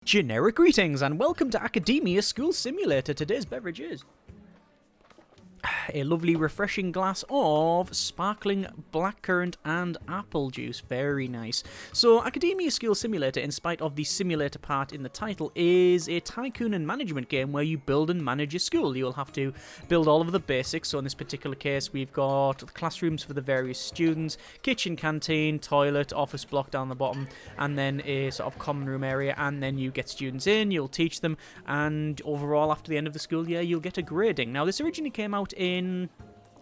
Generic greetings and welcome to Academia School Simulator. Today's beverage is a lovely refreshing glass of sparkling blackcurrant and apple juice. Very nice. So Academia School Simulator, in spite of the simulator part in the title, is a tycoon and management game where you build and manage a school. You'll have to build all of the basics. So in this particular case, we've got classrooms for the various students, kitchen, canteen, toilet, office block down the bottom, and then a sort of common room area. And then you get students in, you'll teach them, and overall after the end of the school year, you'll get a grading. Now this originally came out in,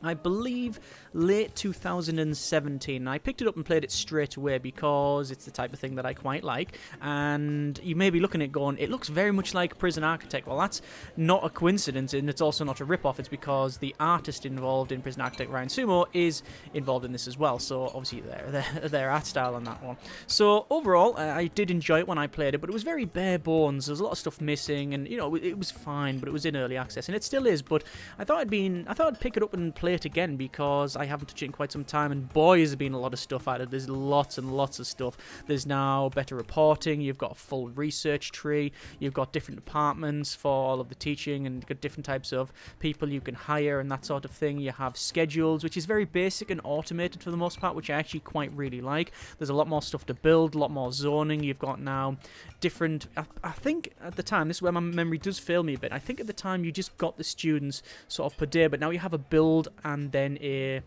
I believe, late 2017. I picked it up and played it straight away because it's the type of thing that I quite like. And you may be looking at it going, it looks very much like Prison Architect. Well, that's not a coincidence, and it's also not a rip-off. It's because the artist involved in Prison Architect, Ryan Sumo, is involved in this as well. So obviously their art style on that one. So overall, I did enjoy it when I played it, but it was very bare bones. There was a lot of stuff missing, and it was fine, but it was in early access, and it still is. But I thought I'd pick it up and play it again because I haven't touched it in quite some time, and boy, has there been a lot of stuff added. There's lots and lots of stuff. There's now better reporting. You've got a full research tree. You've got different departments for all of the teaching, and you've got different types of people you can hire and that sort of thing. You have schedules, which is very basic and automated for the most part, which I actually quite really like. There's a lot more stuff to build, a lot more zoning. You've got now different, I think at the time, this is where my memory does fail me a bit, I think at the time you just got the students sort of per day, but now you have a build and then a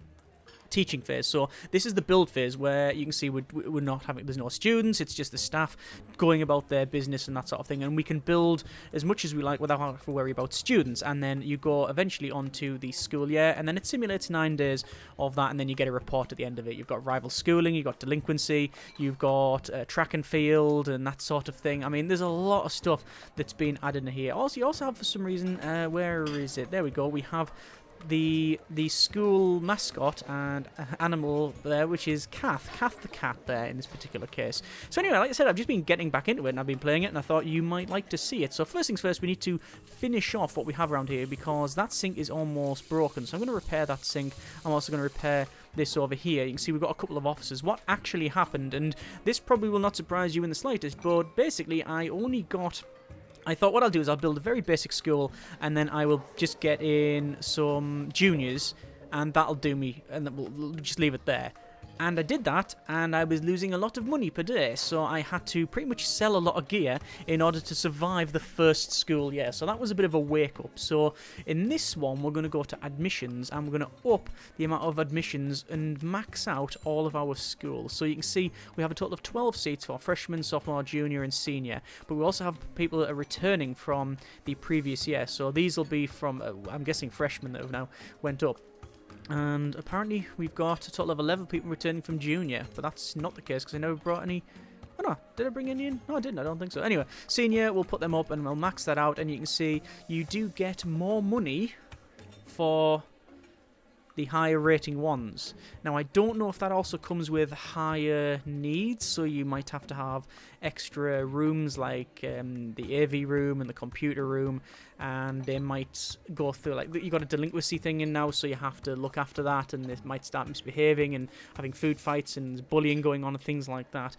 teaching phase. So this is the build phase where you can see we're not having, there's no students, it's just the staff going about their business and that sort of thing, and we can build as much as we like without having to worry about students. And then you go eventually onto the school year, and then it simulates 9 days of that, and then you get a report at the end of it. You've got rival schooling, you've got delinquency, you've got track and field and that sort of thing. I mean, there's a lot of stuff that's been added in here. Also, you also have, for some reason, where is it? There we go. We have the school mascot and animal there, which is Kath the cat there in this particular case. So anyway, like I said, I've just been getting back into it and I've been playing it, and I thought you might like to see it. So first things first, we need to finish off what we have around here because that sink is almost broken. So I'm going to repair that sink. I'm also going to repair this over here. You can see we've got a couple of offices. What actually happened, and this probably will not surprise you in the slightest, but basically I thought what I'll do is I'll build a very basic school, and then I will just get in some juniors, and that'll do me, and then we'll just leave it there. And I did that, and I was losing a lot of money per day, so I had to pretty much sell a lot of gear in order to survive the first school year. So that was a bit of a wake-up. So in this one, we're going to go to admissions, and we're going to up the amount of admissions and max out all of our schools. So you can see we have a total of 12 seats for freshmen, sophomore, junior, and senior. But we also have people that are returning from the previous year. So these will be from, I'm guessing, freshmen that have now went up. And apparently we've got a total of 11 people returning from junior, but that's not the case because I never brought any. Oh no, did I bring any in? No, I didn't, I don't think so. Anyway, senior, we'll put them up and we'll max that out, and you can see you do get more money for the higher rating ones. Now, I don't know if that also comes with higher needs, so you might have to have extra rooms like the AV room and the computer room, and they might go through, like, you got a delinquency thing in now, so you have to look after that, and they might start misbehaving and having food fights and bullying going on and things like that.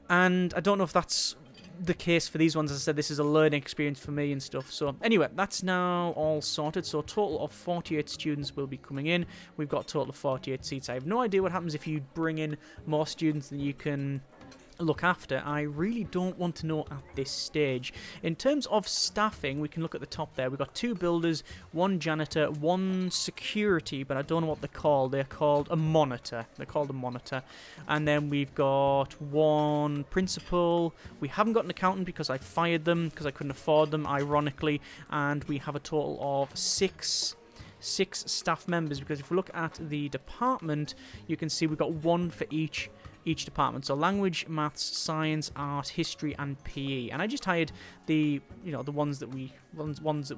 And I don't know if that's the case for these ones. As I said, this is a learning experience for me and stuff. So anyway, that's now all sorted. So a total of 48 students will be coming in. We've got a total of 48 seats. I have no idea what happens if you bring in more students than you can look after. I really don't want to know at this stage. In terms of staffing, we can look at the top there. We've got 2 builders, 1 janitor, 1 security, but I don't know what they're called. They're called a monitor. They're called a monitor. And then we've got 1 principal. We haven't got an accountant because I fired them because I couldn't afford them, ironically. And we have a total of 6 staff members, because if we look at the department, you can see we've got 1 for each department. So language, maths, science, art, history, and PE. And I just hired the ones that we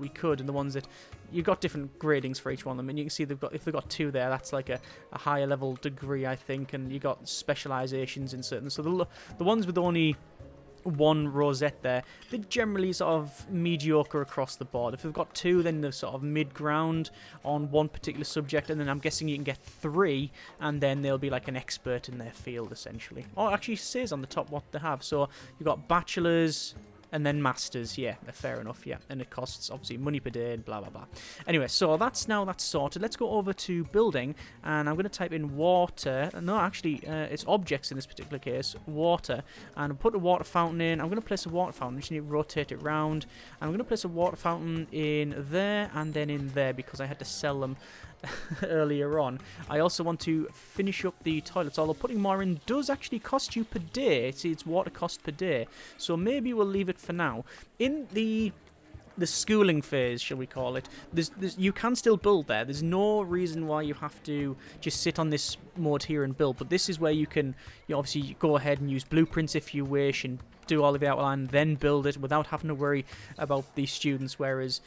could, and the ones that you've got different gradings for each one of them. And you can see if they've got 2 there, that's like a higher level degree, I think. And you got specializations in certain. So the ones with only 1 rosette there, they're generally sort of mediocre across the board. If they've got 2, then they're sort of mid-ground on one particular subject, and then I'm guessing you can get 3, and then they'll be like an expert in their field, essentially. Oh, it actually says on the top what they have. So you've got bachelor's, And then masters, yeah, fair enough, yeah. And it costs, obviously, money per day and blah, blah, blah. Anyway, so that's sorted. Let's go over to building, and I'm going to type in water. No, actually, it's objects in this particular case, water. And I'll put a water fountain in. I'm going to place a water fountain. Just need to rotate it round. And I'm going to place a water fountain in there and then in there because I had to sell them earlier on. I also want to finish up the toilets, although putting more in does actually cost you per day. See, it's water cost per day, so maybe we'll leave it for now. In the schooling phase, shall we call it, you can still build there. There's no reason why you have to just sit on this mode here and build, but this is where you can obviously go ahead and use blueprints if you wish and do all of the outline, then build it without having to worry about the students, whereas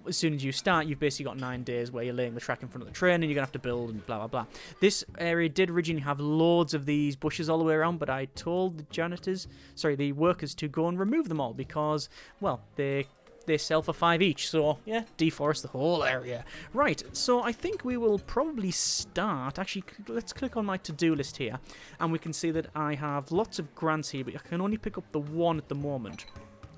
as soon as you start, you've basically got 9 days where you're laying the track in front of the train and you're going to have to build and blah, blah, blah. This area did originally have loads of these bushes all the way around, but I told the workers to go and remove them all because, well, they sell for 5 each, so yeah, deforest the whole area. Right, so I think we will probably start. Actually, let's click on my to-do list here, and we can see that I have lots of grants here, but I can only pick up the one at the moment.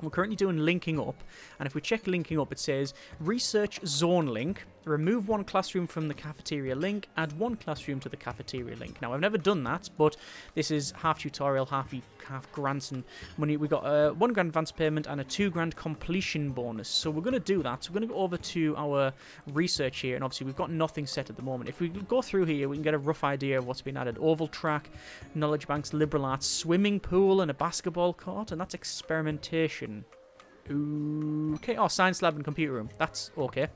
We're currently doing linking up, and if we check linking up, it says research zone link, remove 1 classroom from the cafeteria link, add 1 classroom to the cafeteria link. Now, I've never done that, but this is half tutorial, half grants and money. We got a £1 grand advance payment and a £2 grand completion bonus. So we're going to do that. So we're going to go over to our research here, and obviously we've got nothing set at the moment. If we go through here, we can get a rough idea of what's been added. Oval track, knowledge banks, liberal arts, swimming pool, and a basketball court, and that's experimentation. Okay, science lab and computer room. That's okay.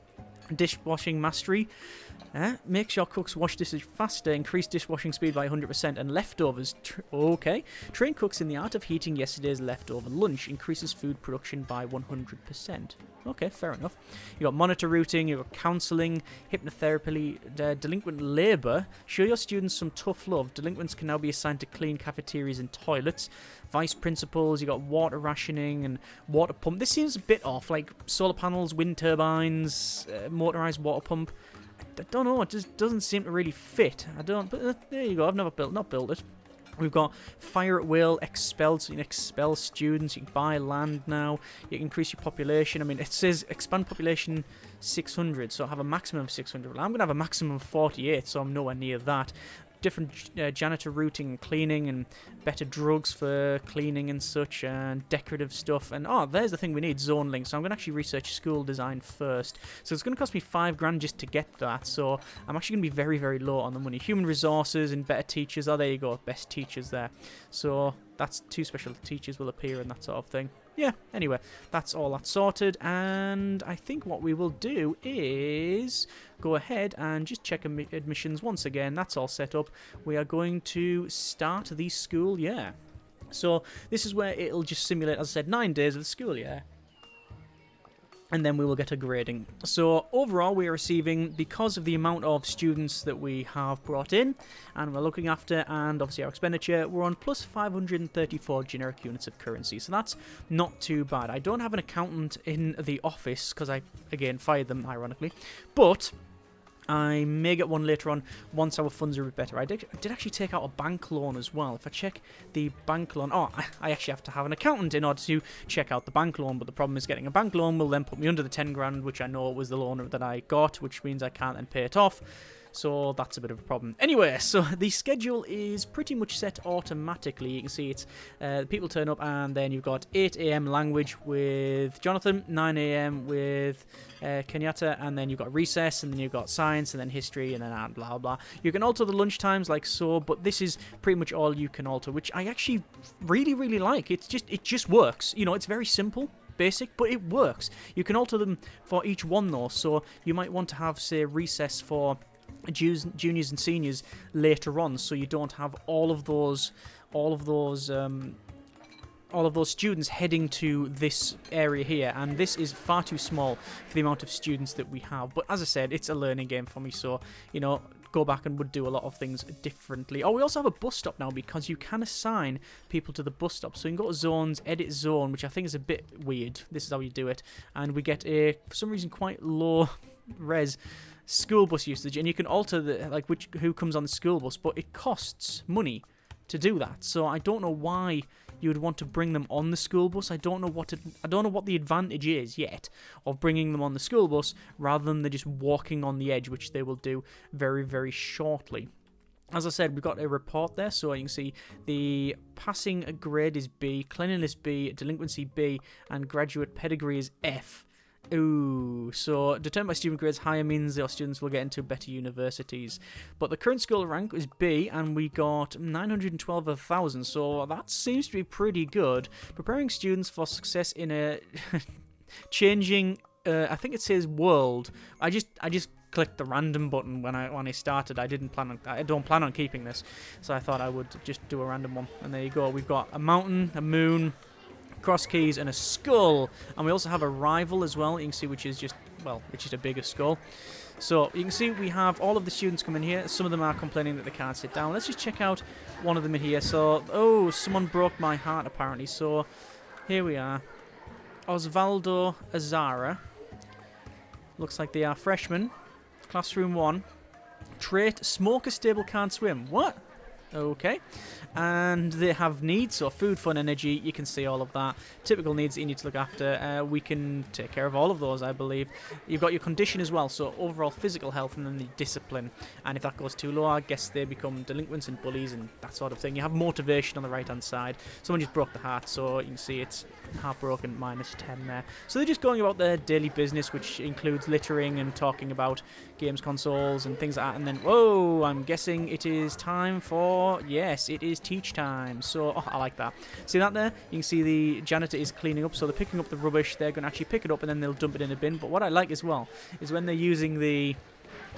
Dishwashing mastery. Makes your cooks wash dishes faster, increase dishwashing speed by 100%, and leftovers. Okay. Train cooks in the art of heating yesterday's leftover lunch, increases food production by 100%. Okay, fair enough. You got monitor routing, you got counselling, hypnotherapy, delinquent labour. Show your students some tough love. Delinquents can now be assigned to clean cafeterias and toilets. Vice principals, you got water rationing and water pump. This seems a bit off, like solar panels, wind turbines, motorised water pump. I don't know, it just doesn't seem to really fit. But there you go, I've not built it. We've got fire at will, expelled, so you can expel students, you can buy land now, you can increase your population. I mean, it says expand population 600, so I have a maximum of 600. Well, I'm going to have a maximum of 48, so I'm nowhere near that. Different janitor routing and cleaning, and better drugs for cleaning and such, and decorative stuff. And there's the thing we need, zone link. So I'm going to actually research school design first. So it's going to cost me £5 grand just to get that. So I'm actually going to be very, very low on the money. Human resources and better teachers. There you go, best teachers there. So that's 2 special teachers will appear and that sort of thing. Yeah, anyway, that's all that's sorted, and I think what we will do is go ahead and just check admissions once again. That's all set up. We are going to start the school year. So this is where it'll just simulate, as I said, 9 days of the school year. And then we will get a grading. So overall, we are receiving, because of the amount of students that we have brought in and we're looking after, and obviously our expenditure, we're on plus 534 generic units of currency. So that's not too bad. I don't have an accountant in the office because I, again, fired them, ironically. But I may get one later on once our funds are a bit better. I did actually take out a bank loan as well. If I check the bank loan... I actually have to have an accountant in order to check out the bank loan, but the problem is getting a bank loan will then put me under the 10 grand, which I know was the loan that I got, which means I can't then pay it off. So that's a bit of a problem. Anyway, so the schedule is pretty much set automatically. You can see it's people turn up, and then you've got 8 a.m. language with Jonathan, 9 a.m. with Kenyatta, and then you've got recess, and then you've got science, and then history, and then blah, blah. You can alter the lunch times like so, but this is pretty much all you can alter, which I actually really, really like. It just works. You know, it's very simple. Basic, but it works. You can alter them for each one though, so you might want to have, say, recess for juniors and seniors later on, so you don't have all of those students heading to this area here, and this is far too small for the amount of students that we have. But as I said, it's a learning game for me, so you know, go back and would do a lot of things differently. We also have a bus stop now, because you can assign people to the bus stop. So you can go to zones, edit zone, which I think is a bit weird. This is how you do it, and we get a, for some reason, quite low res school bus usage, and you can alter the who comes on the school bus, but it costs money to do that. So I don't know why you would want to bring them on the school bus. I don't know what the advantage is yet of bringing them on the school bus rather than they're just walking on the edge, which they will do very, very shortly. As I said, we've got a report there, so you can see the passing grade is B, cleanliness B, delinquency B, and graduate pedigree is F. Ooh, so determined by student grades higher means your students will get into better universities. But the current school rank is B, and we got 912 of 1,000, so that seems to be pretty good. Preparing students for success in a changing, I think it says world. I just clicked the random button when I started. I don't plan on keeping this, so I thought I would just do a random one. And there you go. We've got a mountain, a moon, cross keys, and a skull, and we also have a rival as well. You can see which is just a bigger skull. So you can see we have all of the students coming here. Some of them are complaining that they can't sit down. Let's just check out one of them in here. So someone broke my heart apparently. So here we are, Osvaldo Azara. Looks like they are freshmen. Classroom 1. Trait, smoker stable, can't swim. What? Okay. And they have needs, so food, fun, energy. You can see all of that. Typical needs that you need to look after. We can take care of all of those, I believe. You've got your condition as well, so overall physical health and then the discipline. And if that goes too low, I guess they become delinquents and bullies and that sort of thing. You have motivation on the right-hand side. Someone just broke the heart, so you can see it's heartbroken, -10 there. So they're just going about their daily business, which includes littering and talking about games consoles and things like that. And then, whoa, I'm guessing it is time for, yes, it is teach time. So, I like that. See that there? You can see the janitor is cleaning up, so they're picking up the rubbish. They're going to actually pick it up and then they'll dump it in a bin. But what I like as well is when they're using the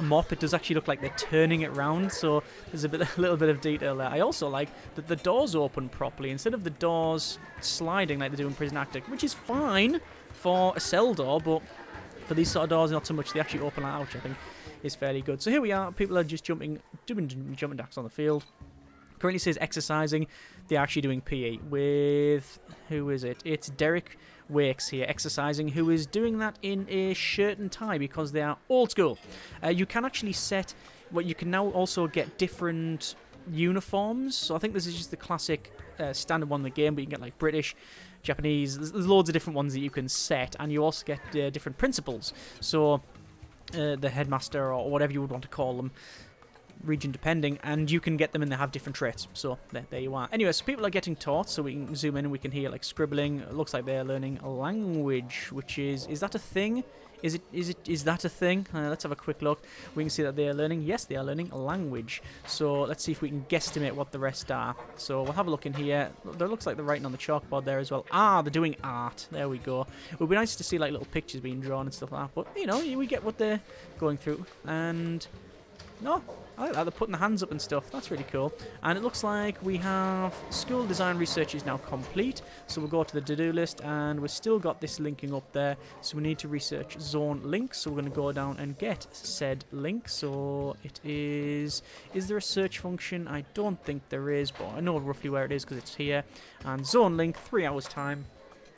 mop, it does actually look like they're turning it round, so there's a little bit of detail there. I also like that the doors open properly instead of the doors sliding like they do in Prison Arctic, which is fine for a cell door, but for these sort of doors, not so much. They actually open like that, which I think is fairly good. So here we are. People are just doing jumping jacks on the field. Currently says exercising. They're actually doing PE with, who is it? It's Derek Wakes here, exercising, who is doing that in a shirt and tie because they are old school. You can actually set, you can now also get different uniforms. So I think this is just the classic standard one in the game, but you can get like British, Japanese, there's loads of different ones that you can set, and you also get different principals. So the headmaster or whatever you would want to call them, region depending, and you can get them and they have different traits. So there you are. Anyway, so people are getting taught, so we can zoom in and we can hear like scribbling. It looks like they're learning a language, which is that a thing? Is that a thing? Let's have a quick look. We can see that they are learning. Yes, they are learning a language. So let's see if we can guesstimate what the rest are. So we'll have a look in here. There looks like they're writing on the chalkboard there as well. Ah, they're doing art. There we go. It would be nice to see like little pictures being drawn and stuff like that. But you know, we get what they're going through. And no, I like that. They're putting the hands up and stuff. That's really cool. And it looks like we have school design research is now complete. So we'll go to the to-do list, and we've still got this linking up there. So we need to research zone links. So we're going to go down and get said link. So it is there a search function? I don't think there is, but I know roughly where it is because it's here. And zone link, 3 hours time.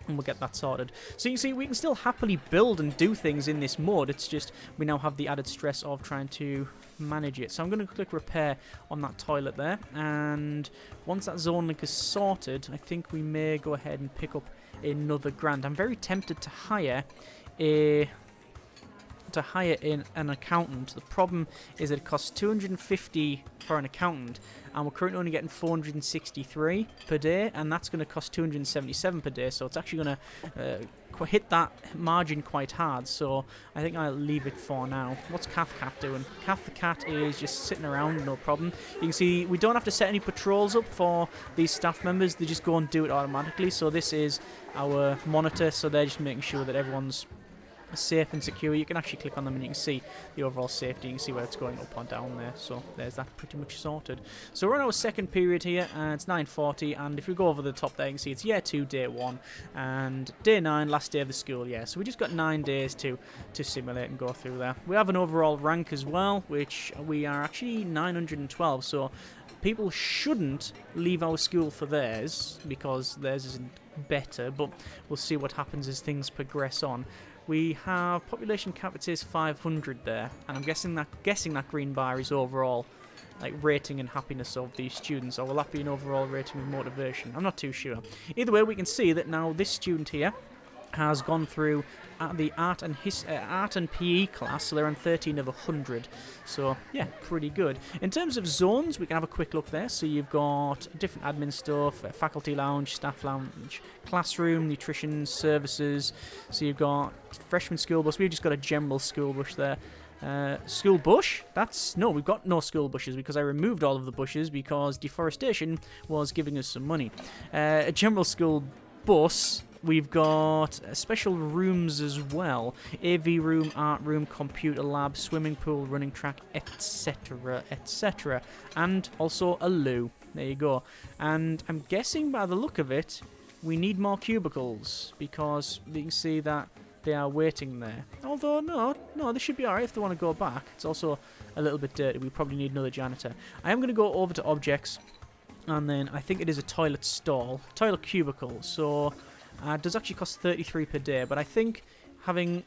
And we'll get that sorted. So you can see we can still happily build and do things in this mode. It's just we now have the added stress of trying to manage it. So I'm going to click repair on that toilet there. And once that zone link is sorted, I think we may go ahead and pick up another grant. I'm very tempted to hire an accountant. The problem is that it costs 250 for an accountant, and we're currently only getting 463 per day, and that's going to cost 277 per day, so it's actually going to hit that margin quite hard. So I think I'll leave it for now. What's Kath Cat doing? Kath the cat is just sitting around, no problem. You can see we don't have to set any patrols up for these staff members. They just go and do it automatically. So this is our monitor, so they're just making sure that everyone's safe and secure. You can actually click on them and you can see the overall safety. You can see where it's going up or down there. So there's that pretty much sorted. So we're on our second period here, and it's 9:40, and if we go over the top there, you can see it's year 2, day 1, and day 9, last day of the school year. So we just got 9 days to simulate and go through there. We have an overall rank as well, which we are actually 912, so people shouldn't leave our school for theirs, because theirs isn't better, but we'll see what happens as things progress on. We have population cap, it says 500 there, and I'm guessing that green bar is overall like rating and happiness of these students, or will that be an overall rating of motivation? I'm not too sure. Either way, we can see that now this student here has gone through the art and PE class, so they're on 13 of 100. So yeah, pretty good. In terms of zones, we can have a quick look there. So you've got different admin stuff, faculty lounge, staff lounge, classroom, nutrition, services. So you've got freshman school bus. We've just got a general school bus there. School bush? No, we've got no school bushes because I removed all of the bushes because deforestation was giving us some money. A general school bus. We've got special rooms as well. AV room, art room, computer lab, swimming pool, running track, etc, etc. And also a loo. There you go. And I'm guessing by the look of it, we need more cubicles because you can see that they are waiting there. Although, no, they should be alright if they want to go back. It's also a little bit dirty. We probably need another janitor. I am going to go over to objects, and then I think it is a toilet stall. Toilet cubicle. So it does actually cost 33 per day, but I think having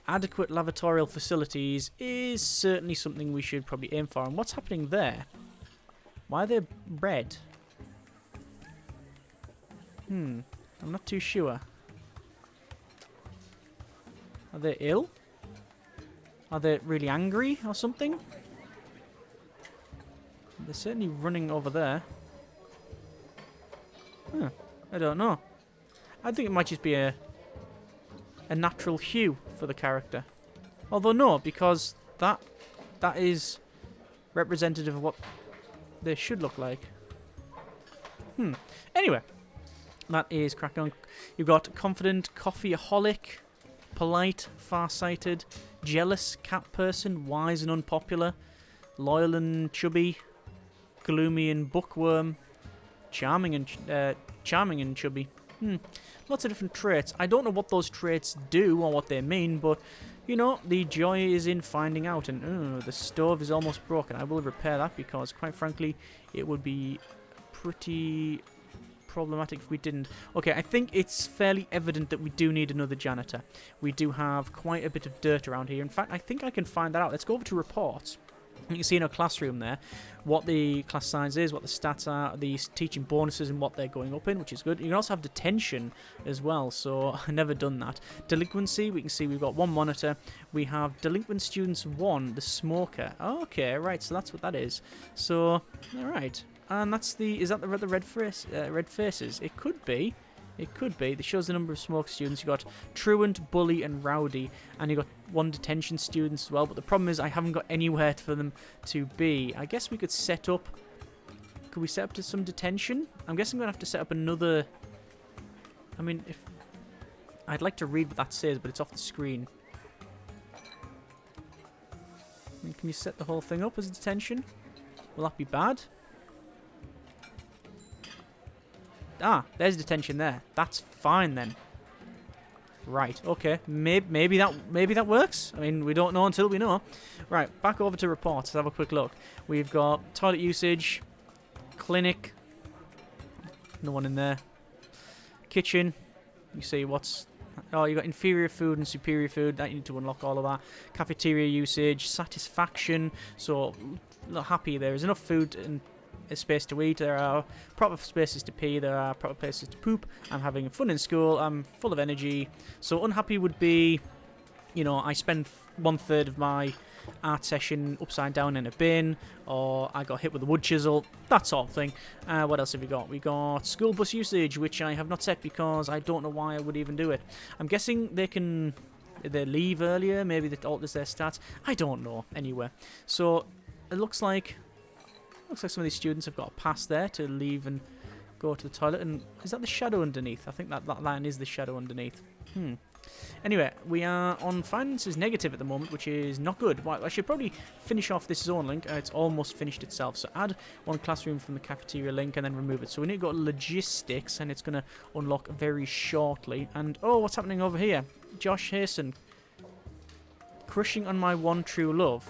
adequate lavatorial facilities is certainly something we should probably aim for. And what's happening there? Why are they red? I'm not too sure. Are they ill? Are they really angry or something? They're certainly running over there. I don't know. I think it might just be a natural hue for the character. Although no, because that is representative of what they should look like. Anyway, that is crack on. You've got confident, coffeeaholic, polite, farsighted, jealous, cat person, wise and unpopular, loyal and chubby, gloomy and bookworm, charming and chubby. Lots of different traits. I don't know what those traits do or what they mean, but you know, the joy is in finding out. And the stove is almost broken. I will repair that because, quite frankly, it would be pretty problematic if we didn't. Okay, I think it's fairly evident that we do need another janitor. We do have quite a bit of dirt around here. In fact, I think I can find that out. Let's go over to reports. You can see in our classroom there what the class size is, what the stats are, the teaching bonuses and what they're going up in, which is good. You can also have detention as well, so I've never done that. Delinquency, we can see we've got one monitor. We have delinquent students 1, the smoker. Okay, right, so that's what that is. So, alright. And that's is that the red faces? It could be. It could be. It shows the number of smoke students. You've got truant, bully, and rowdy. And you've got 1 detention student as well. But the problem is I haven't got anywhere for them to be. I guess we could set up... Could we set up to some detention? I'm guessing I'm going to have to set up another... I mean, if... I'd like to read what that says, but it's off the screen. I mean, can you set the whole thing up as detention? Will that be bad? Ah, there's detention there. That's fine then. Right, okay. Maybe that works. I mean, we don't know until we know. Right, back over to reports. Let's have a quick look. We've got toilet usage, clinic. No one in there. Kitchen. You see what's... Oh, you got inferior food and superior food. That you need to unlock all of that. Cafeteria usage, satisfaction. So, not happy. There is enough food and space to eat. There are proper spaces to pee. There are proper places to poop. I'm having fun in school. I'm full of energy. So unhappy would be, you know, I spend 1/3 of my art session upside down in a bin, or I got hit with a wood chisel, that sort of thing. What else have we got? We got school bus usage, which I have not set because I don't know why I would even do it. I'm guessing they leave earlier. Maybe that alters their stats. I don't know. Anyway, so it looks like some of these students have got a pass there to leave and go to the toilet. And is that the shadow underneath? I think that line is the shadow underneath. Anyway, we are on finances negative at the moment, which is not good. Well, I should probably finish off this zone link. It's almost finished itself. So add 1 classroom from the cafeteria link and then remove it. So we need to go to logistics, and it's going to unlock very shortly. And, oh, what's happening over here? Josh Hayson. Crushing on my one true love.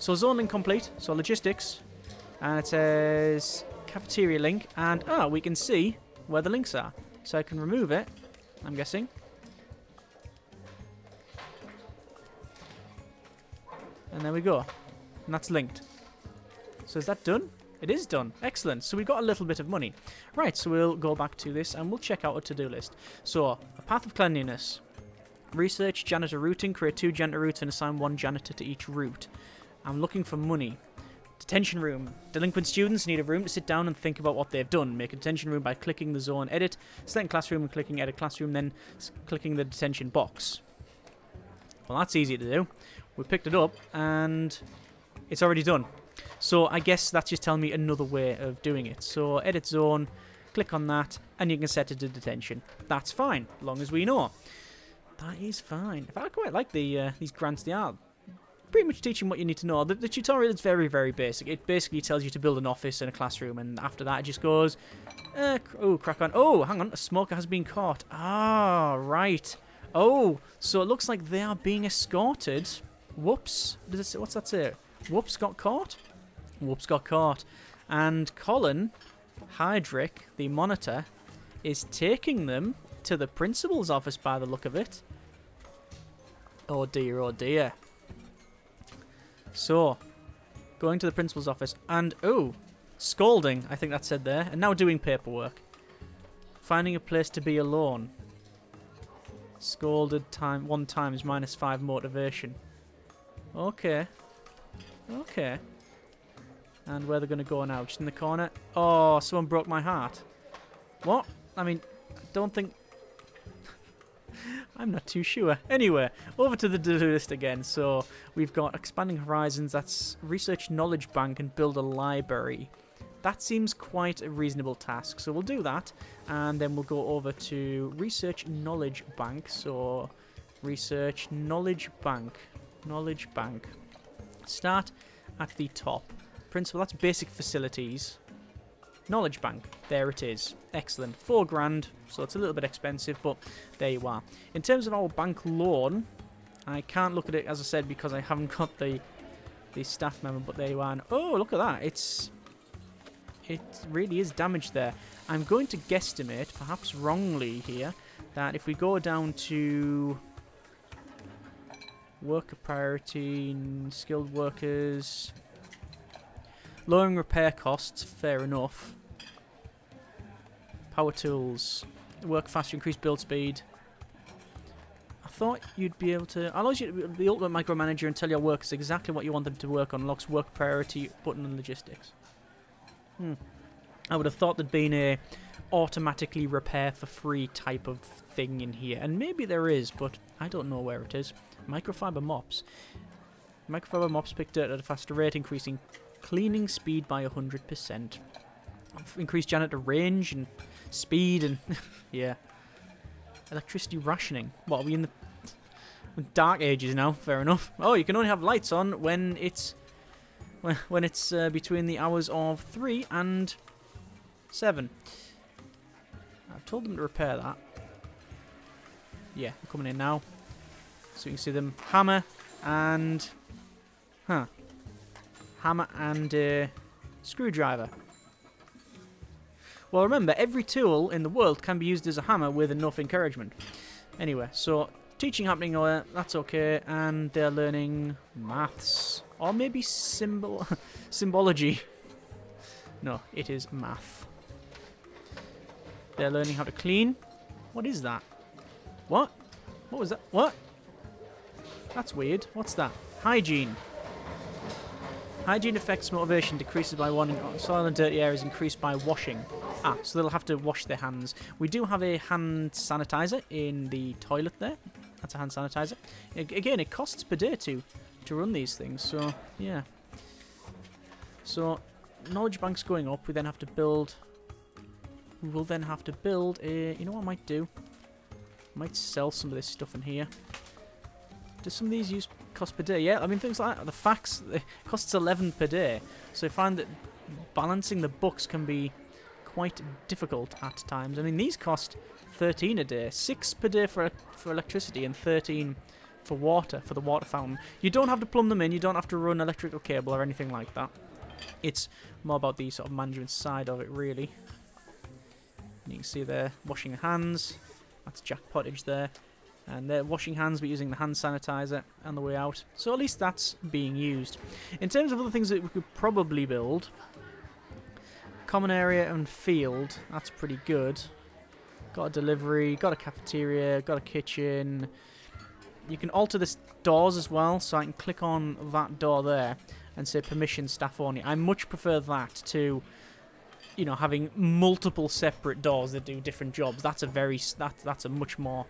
So zone link complete. So logistics. And it says cafeteria link. And, we can see where the links are. So I can remove it, I'm guessing. And there we go. And that's linked. So is that done? It is done. Excellent. So we got a little bit of money. Right, so we'll go back to this and we'll check out a to-do list. So, a path of cleanliness. Research janitor routing. Create 2 janitor routes and assign 1 janitor to each route. I'm looking for money. Detention room. Delinquent students need a room to sit down and think about what they've done. Make a detention room by clicking the zone edit, select classroom and clicking edit classroom, then clicking the detention box. Well, that's easy to do. We picked it up and it's already done. So I guess that's just telling me another way of doing it. So edit zone, click on that, and you can set it to detention. That's fine, as long as we know. That is fine. I quite like these grants. They are pretty much teaching what you need to know. The tutorial is very, very basic. It basically tells you to build an office and a classroom, and after that it just goes, oh, crack on. Oh, hang on, a smoker has been caught. Ah, right. Oh, so it looks like they are being escorted. Whoops. What's that say? Whoops got caught? Whoops got caught. And Colin Hydrick, the monitor, is taking them to the principal's office by the look of it. Oh dear, oh dear. So, going to the principal's office and, oh, scolding, I think that said there, and now doing paperwork. Finding a place to be alone. Scolded 1 times -5 motivation. Okay. Okay. And where they're going to go now? Just in the corner? Oh, someone broke my heart. What? I mean, I don't think... I'm not too sure. Anyway, over to the to-do list again. So, we've got expanding horizons. That's research knowledge bank and build a library. That seems quite a reasonable task. So, we'll do that. And then we'll go over to research knowledge bank. So, research knowledge bank. Knowledge bank. Start at the top. Principal, that's basic facilities. Knowledge bank, there it is. Excellent. 4 grand, so it's a little bit expensive, but there you are. In terms of our bank loan, I can't look at it, as I said, because I haven't got the staff member, but there you are. And, oh, look at that. It really is damaged there. I'm going to guesstimate, perhaps wrongly here, that if we go down to worker priority, skilled workers, lowering repair costs, fair enough. Power tools, work faster, increase build speed. I thought you'd be able to... allows you to be the ultimate micromanager and tell your workers exactly what you want them to work on. Unlocks work priority button and logistics. I would have thought there'd been a automatically repair for free type of thing in here. And maybe there is, but I don't know where it is. Microfiber mops. Microfiber mops pick dirt at a faster rate, increasing cleaning speed by 100%. Increased janitor range and speed and... yeah. Electricity rationing. What, are we in the dark ages now? Fair enough. Oh, you can only have lights on when it's... when it's between the hours of 3 and 7. I've told them to repair that. Yeah, they're coming in now. So you can see them. Hammer and... hammer and screwdriver. Well, remember, every tool in the world can be used as a hammer with enough encouragement. Anyway, so teaching happening, that's okay, and they're learning maths. Or maybe symbology. No, it is math. They're learning how to clean. What is that? What? What was that? What? That's weird. What's that? Hygiene. Hygiene affects motivation, decreases by 1, soil and dirty areas increased by washing. Ah, so they'll have to wash their hands. We do have a hand sanitizer in the toilet there. That's a hand sanitizer. Again, it costs per day to run these things, so yeah. So, knowledge bank's going up. We then have to build... we will then have to build a... you know what I might do? I might sell some of this stuff in here. Do some of these use cost per day? Yeah, I mean, things like that. The fax, it costs 11 per day. So I find that balancing the books can be quite difficult at times. I mean, these cost 13 a day. 6 per day for electricity and 13 for water, for the water fountain. You don't have to plumb them in. You don't have to run electrical cable or anything like that. It's more about the sort of management side of it, really. And you can see there, washing hands. That's Jack Pottage there. And they're washing hands but using the hand sanitizer on the way out. So at least that's being used. In terms of other things that we could probably build, common area and field, that's pretty good. Got a delivery, got a cafeteria, got a kitchen. You can alter the doors as well, so I can click on that door there and say permission staff only. I much prefer that to, you know, having multiple separate doors that do different jobs. That's a much more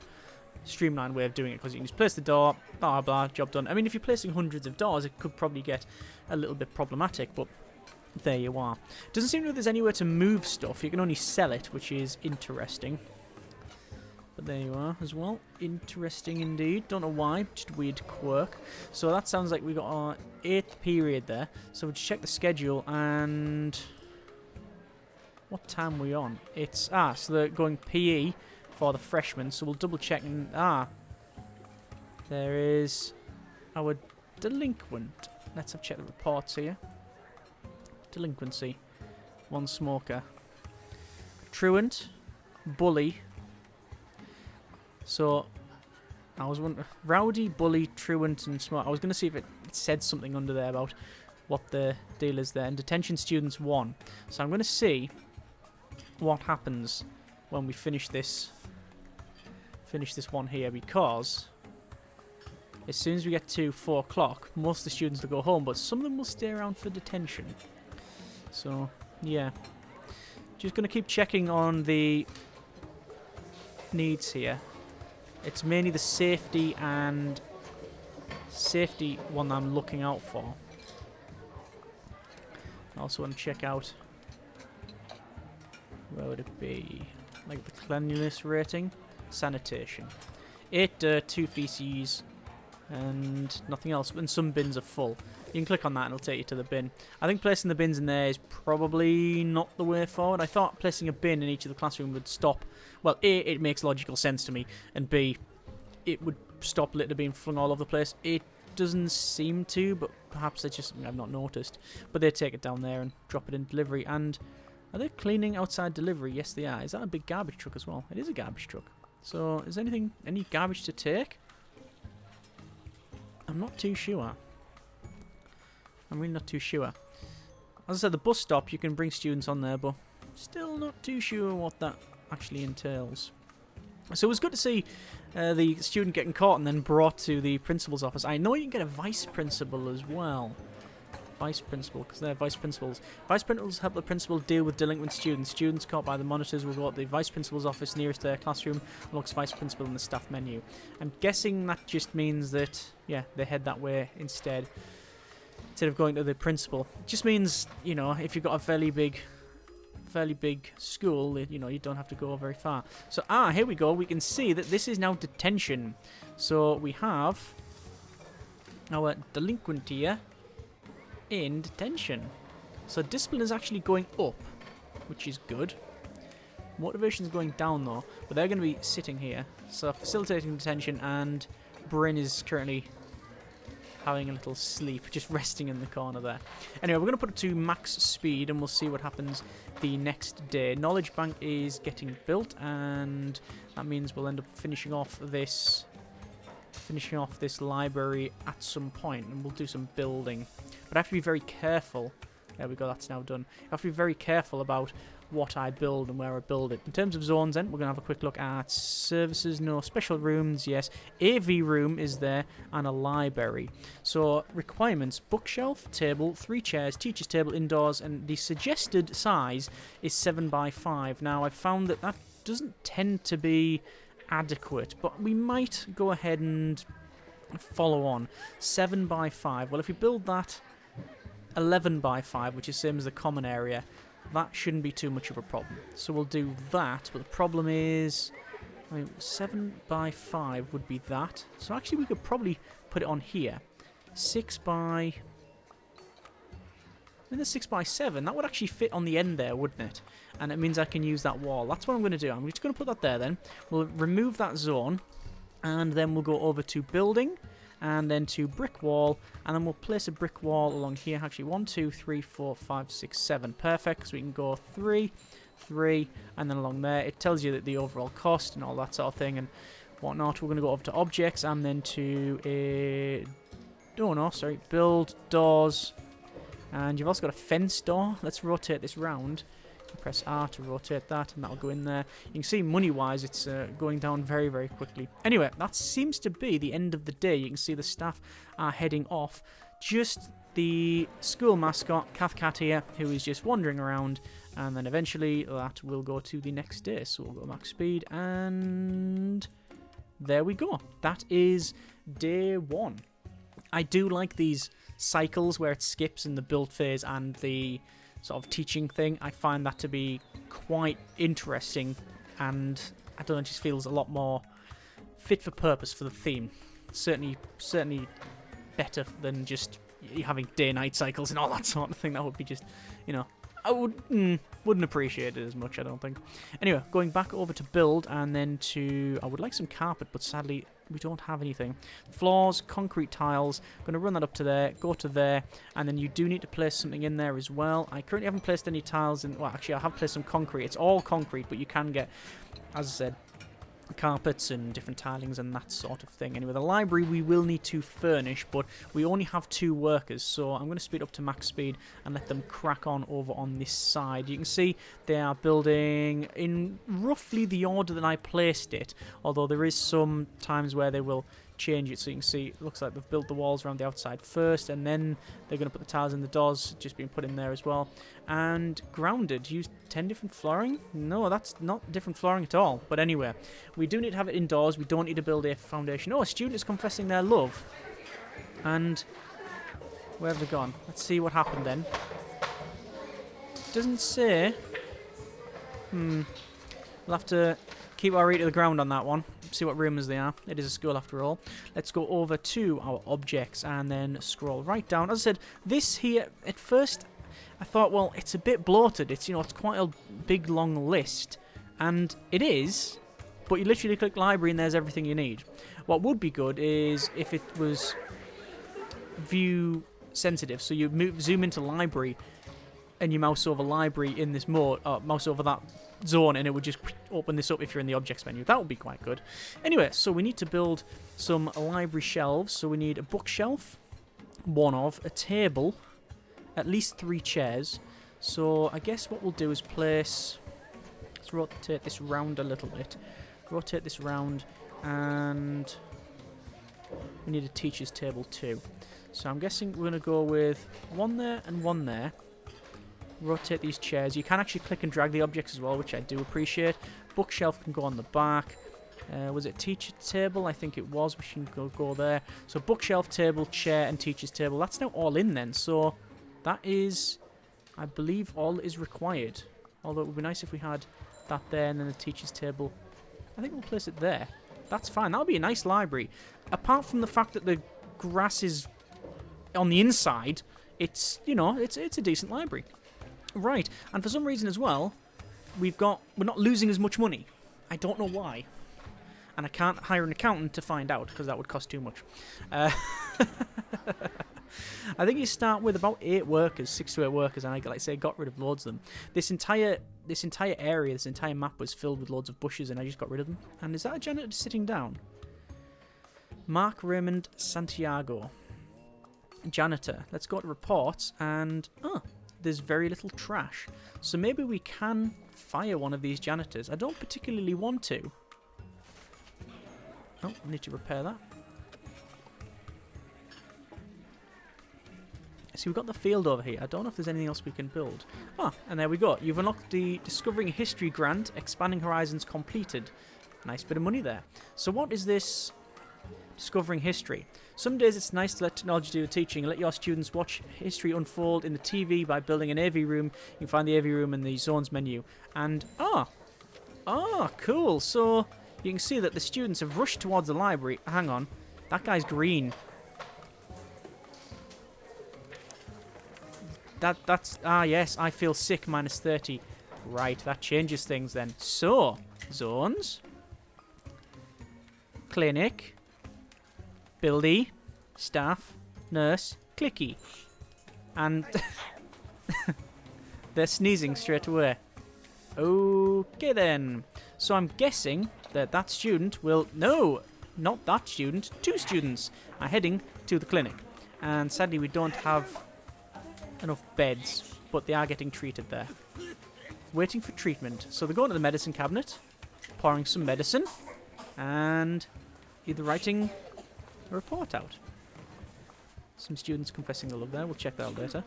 streamlined way of doing it, because you can just place the door, blah blah, job done. I mean, if you're placing hundreds of doors, it could probably get a little bit problematic, but there you are. Doesn't seem that there's anywhere to move stuff. You can only sell it, which is interesting. But there you are as well. Interesting indeed. Don't know why, just a weird quirk. So that sounds like we got our 8th period there. So we'll just check the schedule, and what time are we on? It's so they're going PE for the freshmen, so we'll double check, and there is our delinquent. Let's have check the reports here. Delinquency, 1 smoker, truant, bully. So I was wondering, rowdy, bully, truant, and smoker. I was going to see if it said something under there about what the deal is there. And detention students 1. So I'm going to see what happens when we finish this one here, because as soon as we get to 4 o'clock, most of the students will go home, but some of them will stay around for detention. So yeah, just going to keep checking on the needs here. It's mainly the safety one that I'm looking out for. I also want to check out, where would it be, like the cleanliness rating. Sanitation. 8 dirt, 2 feces, and nothing else. And some bins are full. You can click on that and it'll take you to the bin. I think placing the bins in there is probably not the way forward. I thought placing a bin in each of the classroom would stop. Well, A, it makes logical sense to me, and B, it would stop litter being flung all over the place. It doesn't seem to, but perhaps it's just something I've not noticed. But they take it down there and drop it in delivery. And are they cleaning outside delivery? Yes, they are. Is that a big garbage truck as well? It is a garbage truck. So, is any garbage to take? I'm not too sure. I'm really not too sure. As I said, the bus stop, you can bring students on there, but still not too sure what that actually entails. So it was good to see the student getting caught and then brought to the principal's office. I know you can get a vice principal as well. Vice principal, because they're vice principals. Vice principals help the principal deal with delinquent students. Students caught by the monitors will go to the vice principal's office nearest their classroom and looks vice principal in the staff menu. I'm guessing that just means that, yeah, they head that way instead of going to the principal. It just means, you know, if you've got a fairly big school, you know, you don't have to go very far. So, here we go. We can see that this is now detention. So we have our delinquent here in detention. So discipline is actually going up, which is good. Motivation is going down though, but they're going to be sitting here. So facilitating detention, and Bryn is currently having a little sleep, just resting in the corner there. Anyway, we're going to put it to max speed and we'll see what happens the next day. Knowledge bank is getting built, and that means we'll end up finishing off this library at some point, and we'll do some building. But I have to be very careful. There we go, that's now done. I have to be very careful about what I build and where I build it. In terms of zones then, we're going to have a quick look at services. No. Special rooms, yes. AV room is there, and a library. So requirements: bookshelf, table, 3 chairs, teacher's table indoors, and the suggested size is 7 by 5. Now I've found that that doesn't tend to be adequate, but we might go ahead and follow on. 7 by 5. Well, if we build that 11 by 5, which is same as the common area, that shouldn't be too much of a problem. So we'll do that, but the problem is, I mean, 7 by 5 would be that. So actually we could probably put it on here. 6 by... I mean, the 6 by 7, that would actually fit on the end there, wouldn't it? And it means I can use that wall. That's what I'm going to do. I'm just going to put that there then. We'll remove that zone, and then we'll go over to building, and then to brick wall, and then we'll place a brick wall along here. Actually, 1, 2, 3, 4, 5, 6, 7. Perfect, because we can go 3, 3, and then along there. It tells you that the overall cost and all that sort of thing, and whatnot. We're going to go over to objects and then to a... Oh, no, sorry. Build doors. And you've also got a fence door. Let's rotate this round. Press R to rotate that, and that'll go in there. You can see money-wise, it's going down very, very quickly. Anyway, that seems to be the end of the day. You can see the staff are heading off. Just the school mascot, Cathcat here, who is just wandering around, and then eventually that will go to the next day. So we'll go max speed, and there we go. That is day 1. I do like these cycles where it skips in the build phase and the sort of teaching thing. I find that to be quite interesting, and I don't know, it just feels a lot more fit for purpose for the theme. Certainly better than just having day-night cycles and all that sort of thing. That would be just, you know, I wouldn't appreciate it as much, I don't think. Anyway, going back over to build, and then to... I would like some carpet, but sadly we don't have anything. Floors, concrete tiles. Going to run that up to there, go to there, and then you do need to place something in there as well. I currently haven't placed any tiles in... Well, actually, I have placed some concrete. It's all concrete, but you can get, as I said, carpets and different tilings and that sort of thing. Anyway, the library we will need to furnish, but we only have 2 workers, so I'm going to speed up to max speed and let them crack on over on this side. You can see they are building in roughly the order that I placed it, although there is some times where they will change it. So you can see it looks like they've built the walls around the outside first, and then they're going to put the tiles in the doors, just being put in there as well. And grounded, use 10 different flooring? No, that's not different flooring at all. But anyway, we do need to have it indoors. We don't need to build a foundation. Oh, a student is confessing their love. And where have they gone? Let's see what happened then. Doesn't say. We'll have to keep our ear to the ground on that one. See what rumours they are. It is a school after all. Let's go over to our objects and then scroll right down. As I said, this here, at first, I thought, well, it's a bit bloated. It's, you know, it's quite a big, long list. And it is, but you literally click library and there's everything you need. What would be good is if it was view sensitive. So you zoom into library and you mouse over library in this mode, or mouse over that zone, and it would just open this up if you're in the objects menu. That would be quite good. Anyway, so we need to build some library shelves. So we need a bookshelf, a table, at least 3 chairs. So I guess what we'll do is place... Let's rotate this round a little bit. Rotate this round, and we need a teacher's table too. So I'm guessing we're going to go with 1 there and 1 there. Rotate these chairs. You can actually click and drag the objects as well, which I do appreciate. Bookshelf can go on the back. Was it teacher table? I think it was. We should go there. So bookshelf, table, chair, and teacher's table. That's now all in then. So that is, I believe, all that is required. Although it would be nice if we had that there and then the teacher's table. I think we'll place it there. That's fine. That'll be a nice library. Apart from the fact that the grass is on the inside, it's, you know, it's a decent library. Right, and for some reason as well, we're not losing as much money. I don't know why. And I can't hire an accountant to find out, because that would cost too much. I think you start with about 8 workers, 6 to 8 workers, and I, like I say, got rid of loads of them. This entire area, this entire map was filled with loads of bushes, and I just got rid of them. And is that a janitor sitting down? Mark Raymond Santiago. Janitor. Let's go to reports, and... there's very little trash. So maybe we can fire one of these janitors. I don't particularly want to. Oh, I need to repair that. See, we've got the field over here. I don't know if there's anything else we can build. Ah, and there we go. You've unlocked the Discovering History grant. Expanding Horizons completed. Nice bit of money there. So what is this Discovering History? Some days it's nice to let technology do the teaching and let your students watch history unfold in the TV by building an AV room. You can find the AV room in the zones menu. And, cool. So you can see that the students have rushed towards the library. Hang on. That guy's green. That's, yes, I feel sick, -30. Right, that changes things then. So, zones. Clinic. Buildy, staff, nurse, clicky. And they're sneezing straight away. Okay then. So I'm guessing that that student will... No, not that student. 2 students are heading to the clinic. And sadly, we don't have enough beds, but they are getting treated there. Waiting for treatment. So they're going to the medicine cabinet, pouring some medicine, and either writing a report out. Some students confessing their love there. We'll check that out later.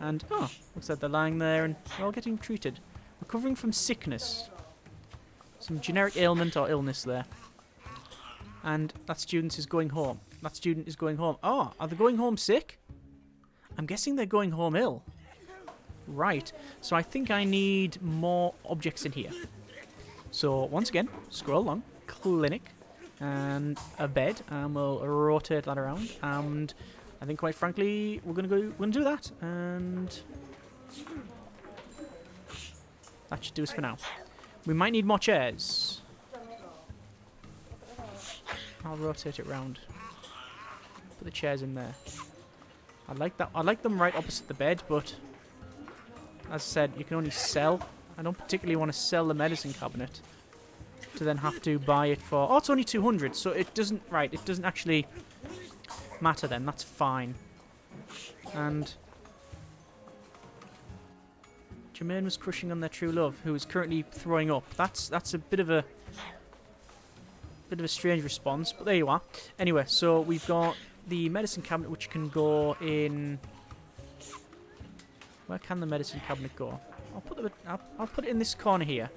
And, oh, looks like they're lying there and they're all getting treated. Recovering from sickness. Some generic ailment or illness there. And that student is going home. That student is going home. Oh, are they going home sick? I'm guessing they're going home ill. Right. So I think I need more objects in here. So, once again, scroll along. Clinic. And a bed. And we'll rotate that around. And I think, quite frankly, we're gonna do that. And that should do us for now. We might need more chairs. I'll rotate it round. Put the chairs in there. I like that. I like them right opposite the bed, but as I said, you can only sell. I don't particularly want to sell the medicine cabinet to then have to buy it for... Oh, it's only 200, so it doesn't... Right, it doesn't actually matter then. That's fine. And Jermaine was crushing on their true love, who is currently throwing up. That's a bit of a strange response, but there you are. Anyway, so we've got the medicine cabinet, which can go in... Where can the medicine cabinet go? I'll put it in this corner here,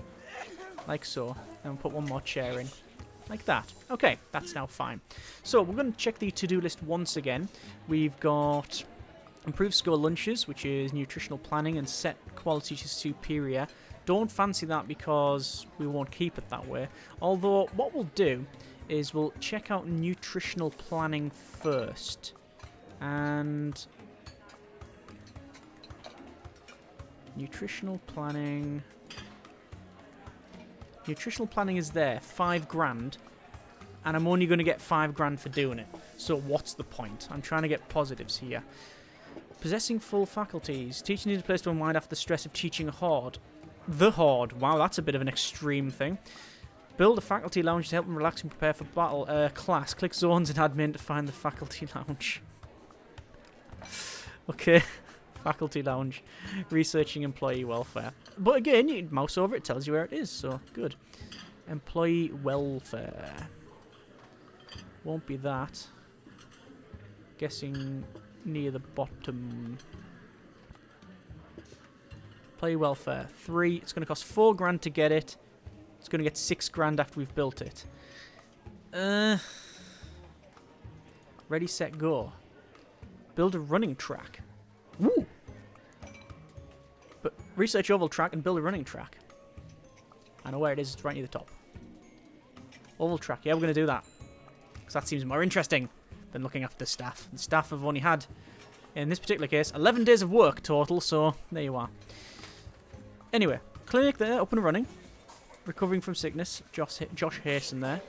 like so, and put one more chair in, like that. Okay, that's now fine. So we're going to check the to-do list once again. We've got improved school lunches, which is nutritional planning and set quality to superior. Don't fancy that because we won't keep it that way. Although what we'll do is we'll check out nutritional planning first, and nutritional planning is there, 5 grand, and I'm only going to get 5 grand for doing it. So what's the point? I'm trying to get positives here. Possessing full faculties. Teaching needs a place to unwind after the stress of teaching a horde. The horde. Wow, that's a bit of an extreme thing. Build a faculty lounge to help them relax and prepare for battle. Class. Click zones and admin to find the faculty lounge. Okay. Faculty lounge. Researching employee welfare. But again, you mouse over it, tells you where it is, so good. Employee welfare. Won't be that. Guessing near the bottom. Employee welfare. 3. It's going to cost 4 grand to get it. It's going to get 6 grand after we've built it. Ready, set, go. Build a running track. Woo! But research oval track and build a running track. I know where it is. It's right near the top. Oval track. Yeah, we're going to do that. Because that seems more interesting than looking after the staff. The staff have only had, in this particular case, 11 days of work total. So, there you are. Anyway, clinic there, up and running. Recovering from sickness. Josh Hayson there.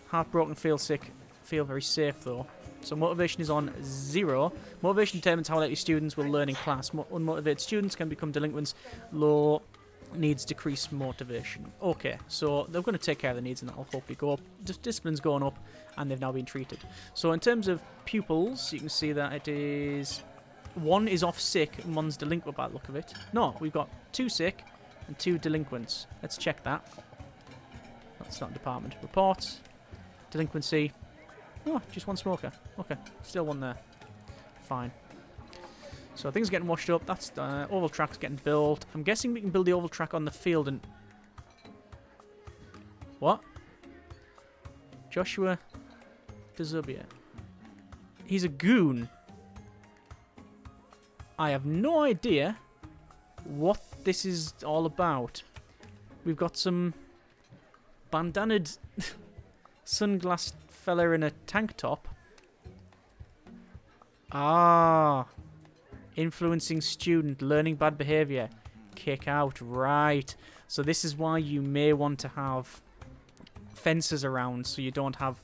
Heartbroken, feel sick. Feel very safe, though. So motivation is on 0. Motivation determines how likely students will learn in class. Unmotivated students can become delinquents. Low needs decrease motivation. Okay, so they're going to take care of the needs and that'll hopefully go up. Discipline's going up and they've now been treated. So in terms of pupils, you can see that it is... 1 is off sick and 1's delinquent by the look of it. No, we've got 2 sick and 2 delinquents. Let's check that. That's not department. Reports. Delinquency. Oh, just 1 smoker. Okay, still 1 there. Fine. So things are getting washed up. That's oval track's getting built. I'm guessing we can build the oval track on the field and... What? Joshua Dezubia. He's a goon. I have no idea what this is all about. We've got some bandanaed sunglass fella in a tank top. Ah. Influencing student, learning bad behaviour. Kick out, right. So this is why you may want to have fences around so you don't have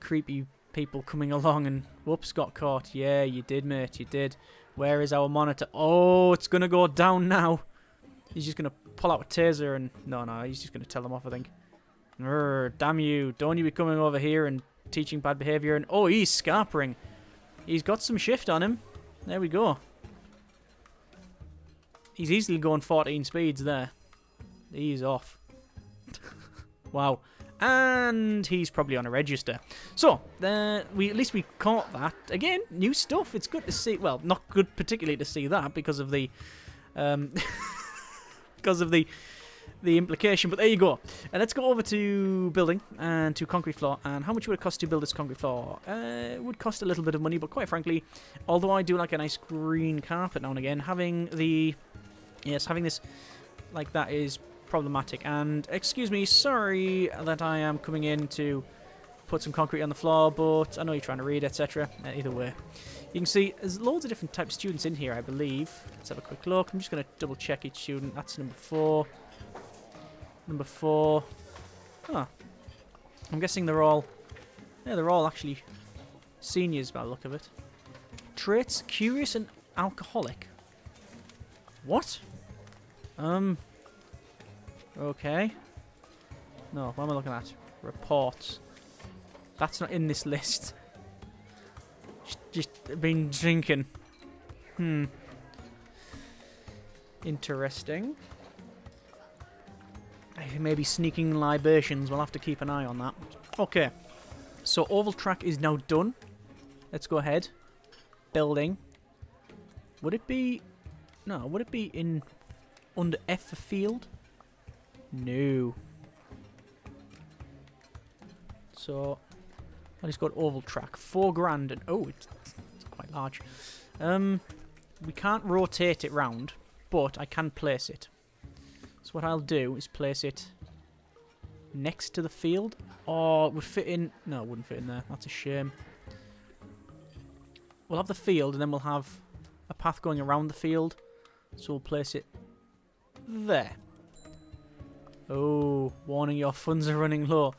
creepy people coming along and whoops, got caught. Yeah, you did, mate, you did. Where is our monitor? Oh, it's going to go down now. He's just going to pull out a taser and... No, he's just going to tell them off, I think. Damn you. Don't you be coming over here and teaching bad behaviour. And oh, he's scarpering. He's got some shift on him. There we go. He's easily going 14 speeds there. He's off. Wow. And he's probably on a register. So, at least we caught that. Again, new stuff. It's good to see. Well, not good particularly to see that because of the... because of the implication, but there you go. And let's go over to building and to concrete floor. And how much would it cost to build this concrete floor? It would cost a little bit of money, but quite frankly, although I do like a nice green carpet now and again, having this like that is problematic. And excuse me, sorry that I am coming in to put some concrete on the floor, but I know you're trying to read, etc. Either way, you can see there's loads of different types of students in here, I believe. Let's have a quick look. I'm just going to double check each student. That's number 4. Number 4. Huh. I'm guessing they're all... Yeah, they're all actually seniors by the look of it. Traits, curious and alcoholic. What? Okay. No, what am I looking at? Reports. That's not in this list. Just been drinking. Interesting. Maybe sneaking libations. We'll have to keep an eye on that. Okay. So oval track is now done. Let's go ahead. Building. Would it be... No, would it be in... under F for field? No. So... I just got oval track. 4 grand. And, oh, it's quite large. We can't rotate it round, but I can place it. So what I'll do is place it next to the field. Oh, it would fit in... No, it wouldn't fit in there. That's a shame. We'll have the field, and then we'll have a path going around the field. So we'll place it there. Oh, warning, your funds are running low.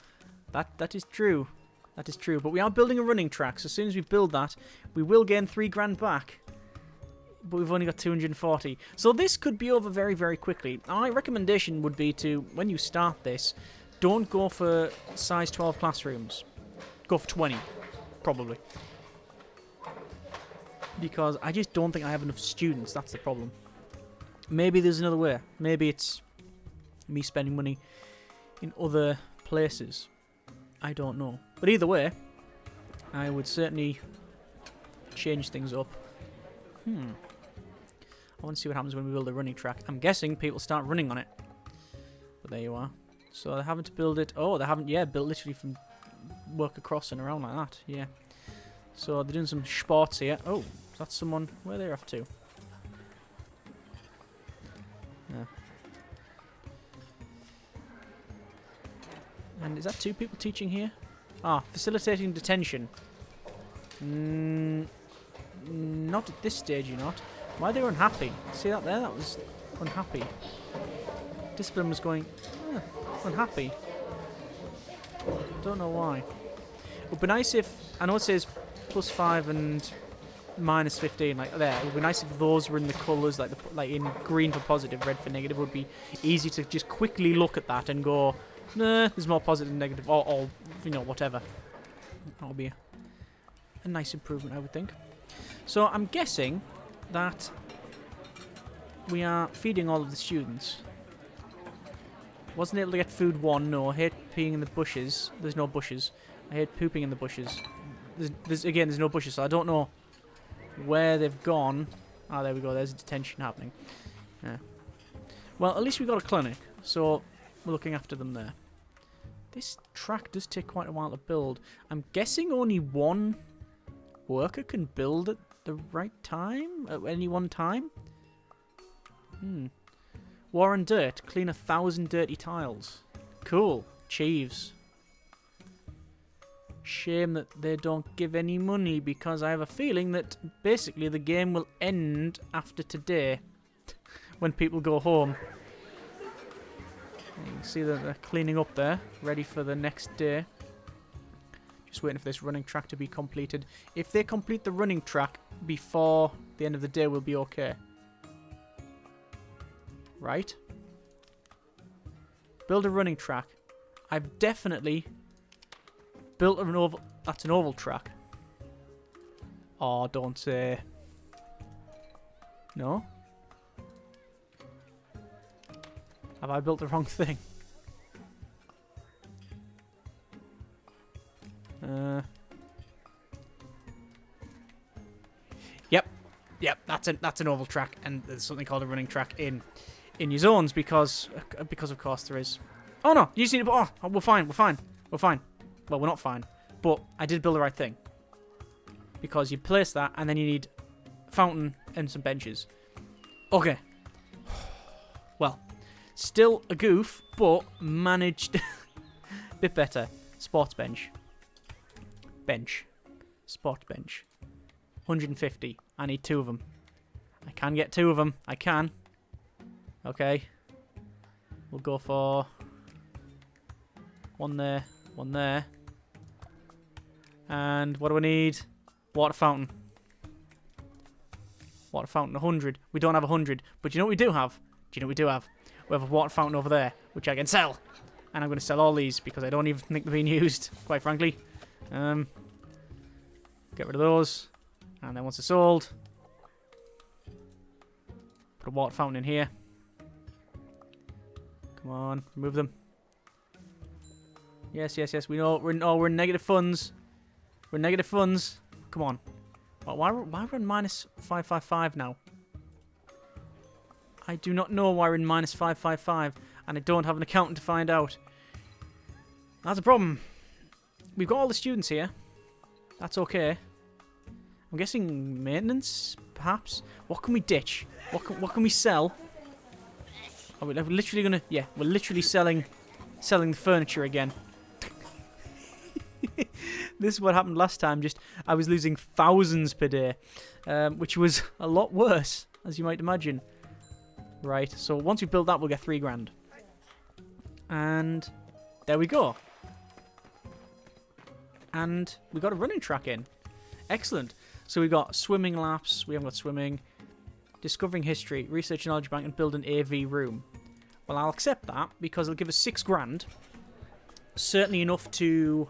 That is true. That is true. But we are building a running track, so as soon as we build that, we will gain 3 grand back. But we've only got 240. So this could be over very, very quickly. My recommendation would be to, when you start this, don't go for size 12 classrooms. Go for 20, probably. Because I just don't think I have enough students. That's the problem. Maybe there's another way. Maybe it's me spending money in other places. I don't know. But either way, I would certainly change things up. I want to see what happens when we build a running track. I'm guessing people start running on it. But there you are. So they're having to build it. Oh, they haven't, yeah, built literally from work across and around like that. Yeah. So they're doing some sports here. Oh, that's someone. Where are they off to? Yeah. And is that 2 people teaching here? Ah, facilitating detention. Not at this stage, you're not. Why are they unhappy? See that there? That was unhappy. Discipline was going... unhappy. Don't know why. It would be nice if... I know it says +5 and -15, like there. It would be nice if those were in the colours, like in green for positive, red for negative. It would be easy to just quickly look at that and go... Nah, there's more positive and negative, or you know, whatever. That'll be a nice improvement, I would think. So I'm guessing that we are feeding all of the students. Wasn't able to get food 1, no. I hate peeing in the bushes. There's no bushes. I hate pooping in the bushes. There's no bushes, so I don't know where they've gone. Ah, there we go. There's a detention happening. Yeah. Well, at least we got a clinic, so we're looking after them there. This track does take quite a while to build. I'm guessing only 1 worker can build at the right time? At any one time? War and dirt. Clean 1,000 dirty tiles. Cool. Chieves. Shame that they don't give any money, because I have a feeling that basically the game will end after today. When people go home. You can see that they're cleaning up there, ready for the next day. Just waiting for this running track to be completed. If they complete the running track before the end of the day, we'll be okay. Right? Build a running track. I've definitely built an oval. That's an oval track. Oh, don't say. No? Have I built the wrong thing? Yep, that's an oval track, and there's something called a running track in your zones because of course there is. Oh no, you just need to. Oh, we're fine. Well, we're not fine, but I did build the right thing because you place that, and then you need a fountain and some benches. Okay. Well, still a goof, but managed bit better. Sports bench. Sport bench. 150. I need 2 of them. I can get 2 of them. I can. Okay. We'll go for 1 there, 1 there. And what do I need? Water fountain. Water fountain, 100. We don't have 100. But you know what we do have? Do you know what we do have? We have a water fountain over there, which I can sell. And I'm going to sell all these because I don't even think they're being used, quite frankly. Get rid of those. And then once they're sold, put a water fountain in here. Come on, remove them. Yes. We know we're in negative funds. We're in negative funds. Come on. Why are we in minus 555 now? I do not know why we're in minus 555, and I don't have an accountant to find out. That's a problem. We've got all the students here. That's okay. I'm guessing maintenance, perhaps. What can we ditch? What can we sell? Are we literally gonna? Yeah, we're literally selling the furniture again. This is what happened last time. Just I was losing thousands per day, which was a lot worse, as you might imagine. Right. So once we build that, we'll get 3 grand. And there we go. And we got a running track in. Excellent. So we got swimming laps. We haven't got swimming. Discovering history, research knowledge bank, and build an AV room. Well, I'll accept that because it'll give us 6 grand. Certainly enough to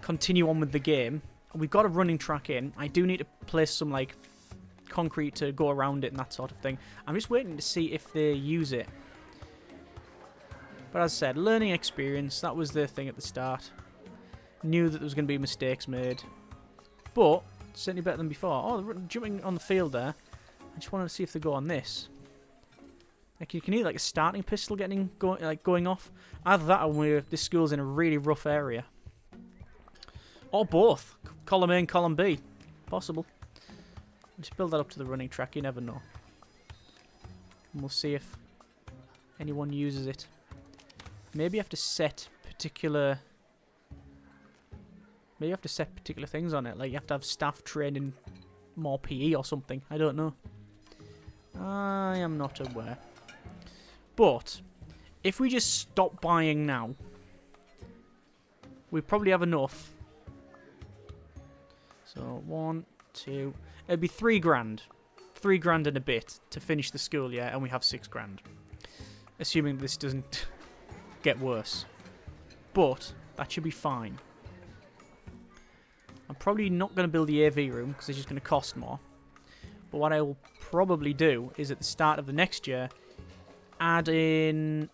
continue on with the game. We've got a running track in. I do need to place some like concrete to go around it and that sort of thing. I'm just waiting to see if they use it. But as I said, learning experience. That was the thing at the start. Knew that there was going to be mistakes made. But certainly better than before. Oh, they're jumping on the field there. I just wanted to see if they go on this. Like you can hear like a starting pistol going off. Either that or this school's in a really rough area. Or both. Column A and column B. Possible. Just build that up to the running track. You never know. And we'll see if anyone uses it. Maybe you have to set particular... Maybe you have to set particular things on it. Like you have to have staff training more PE or something. I don't know. I am not aware. But if we just stop buying now, we probably have enough. So 1, 2... It'd be 3 grand. 3 grand and a bit to finish the school, yeah, and we have 6 grand. Assuming this doesn't get worse. But that should be fine. I'm probably not going to build the AV room because it's just going to cost more. But what I will probably do is at the start of the next year, add in...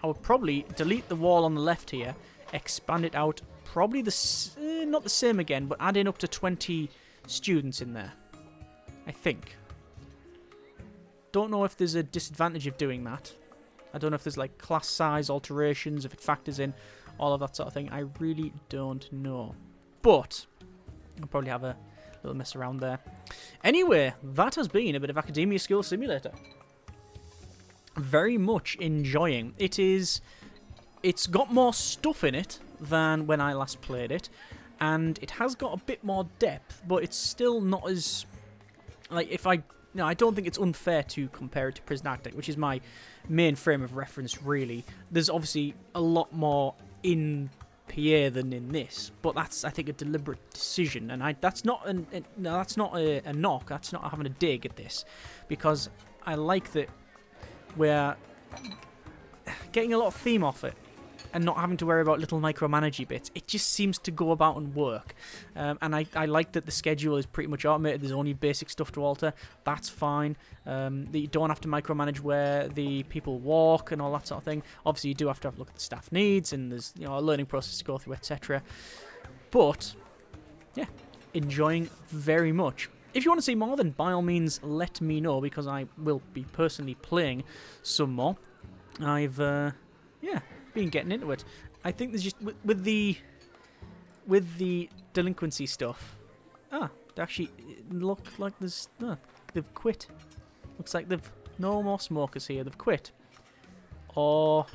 I would probably delete the wall on the left here, expand it out, probably not the same again, but add in up to 20 students in there. I think. Don't know if there's a disadvantage of doing that. I don't know if there's like class size alterations, if it factors in all of that sort of thing. I really don't know. But I'll probably have a little mess around there. Anyway, that has been a bit of Academia School Simulator. Very much enjoying. It's got more stuff in it than when I last played it. And it has got a bit more depth, but it's still not as... Like, I don't think it's unfair to compare it to Prison Architect, which is my main frame of reference, really. There's obviously a lot more in PA than in this, but that's, I think, a deliberate decision, and that's not a knock. That's not having a dig at this, because I like that we're getting a lot of theme off it. And not having to worry about little micromanagey bits. It just seems to go about and work. And I like that the schedule is pretty much automated. There's only basic stuff to alter. That's fine. That you don't have to micromanage where the people walk and all that sort of thing. Obviously, you do have to have a look at the staff needs, and there's a learning process to go through, etc. But, yeah, enjoying very much. If you want to see more, then by all means let me know, because I will be personally playing some more. I've, been getting into it. I think there's just with the delinquency stuff. They actually look like they've quit. Looks like they've no more smokers here. They've quit. Or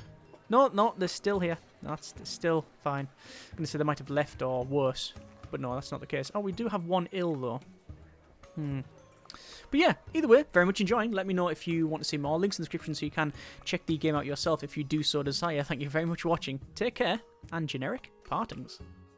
no, they're still here. That's still fine. I'm gonna say they might have left or worse, but no, that's not the case. Oh, we do have one ill though. But yeah, either way, very much enjoying. Let me know if you want to see more. Links in the description so you can check the game out yourself if you do so desire. Thank you very much for watching. Take care, and generic partings.